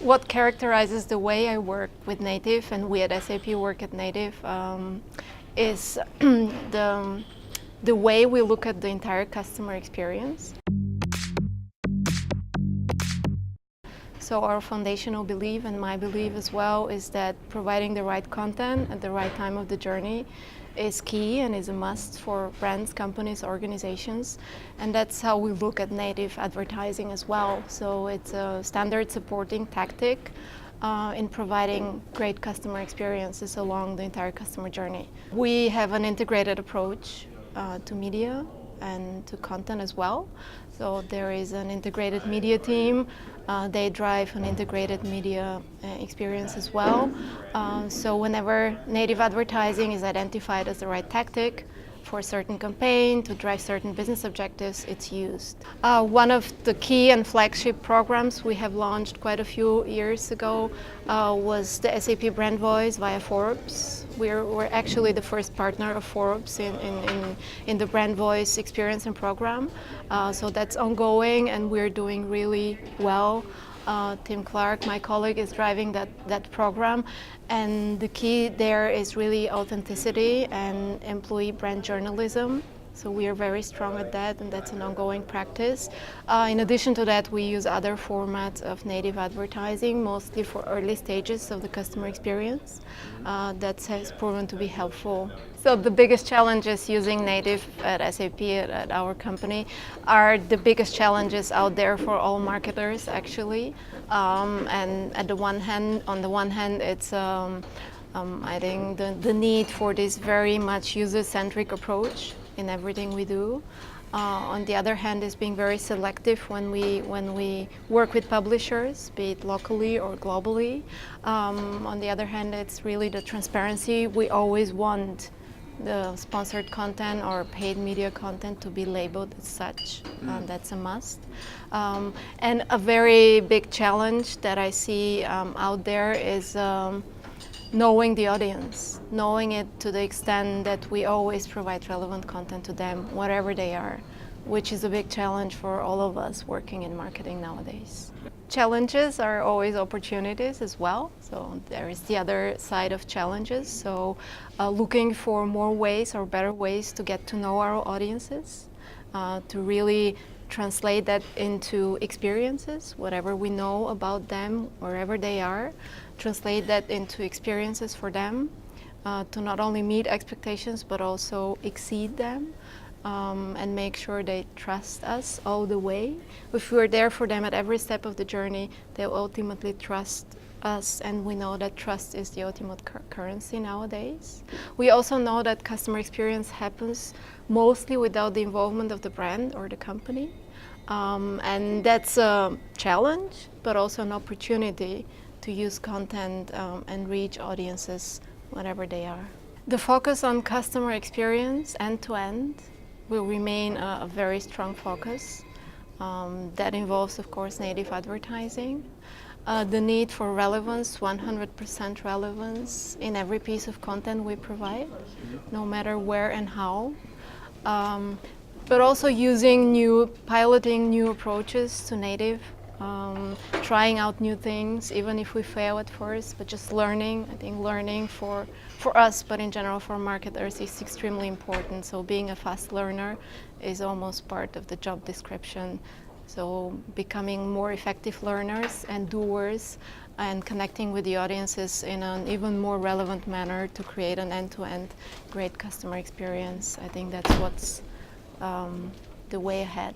What characterizes the way I work with native and we at SAP work at native is the way we look at the entire customer experience. So our foundational belief, and my belief as well, is that providing the right content at the right time of the journey is key and is a must for brands, companies, organizations. And that's how we look at native advertising as well. So it's a standard supporting tactic in providing great customer experiences along the entire customer journey. We have an integrated approach to media and to content as well. So there is an integrated media team. They drive an integrated media experience as well. So whenever native advertising is identified as the right tactic for a certain campaign to drive certain business objectives, it's used. One of the key and flagship programs we have launched quite a few years ago was the SAP Brand Voice via Forbes. We're actually the first partner of Forbes in the Brand Voice experience and program. So that's ongoing and we're doing really well. Tim Clark, my colleague, is driving that program, and the key there is really authenticity and employee brand journalism. So we are very strong at that, and that's an ongoing practice. In addition to that, we use other formats of native advertising, mostly for early stages of the customer experience. That has proven to be helpful. So the biggest challenges using native at SAP, at our company, are the biggest challenges out there for all marketers, actually. And on the one hand, it's I think the need for this very much user-centric approach in everything we do. On the other hand, is being very selective when we work with publishers, be it locally or globally. On the other hand, it's really the transparency. We always want the sponsored content or paid media content to be labeled as such. That's a must. And a very big challenge that I see out there is knowing the audience, knowing it to the extent that we always provide relevant content to them, wherever they are, which is a big challenge for all of us working in marketing nowadays. Challenges are always opportunities as well. So there is the other side of challenges. So looking for more ways or better ways to get to know our audiences, to really translate that into experiences, whatever we know about them, wherever they are, translate that into experiences for them, to not only meet expectations but also exceed them, and make sure they trust us all the way. If we're there for them at every step of the journey, they'll ultimately trust us, and we know that trust is the ultimate currency nowadays. We also know that customer experience happens mostly without the involvement of the brand or the company. And that's a challenge, but also an opportunity to use content and reach audiences wherever they are. The focus on customer experience end-to-end will remain a very strong focus. That involves, of course, native advertising. The need for relevance, 100% relevance in every piece of content we provide, no matter where and how. But also piloting new approaches to native, trying out new things, even if we fail at first, but just learning. I think learning for us, but in general for marketers, is extremely important. So being a fast learner is almost part of the job description. So becoming more effective learners and doers and connecting with the audiences in an even more relevant manner to create an end-to-end great customer experience. I think that's what's the way ahead.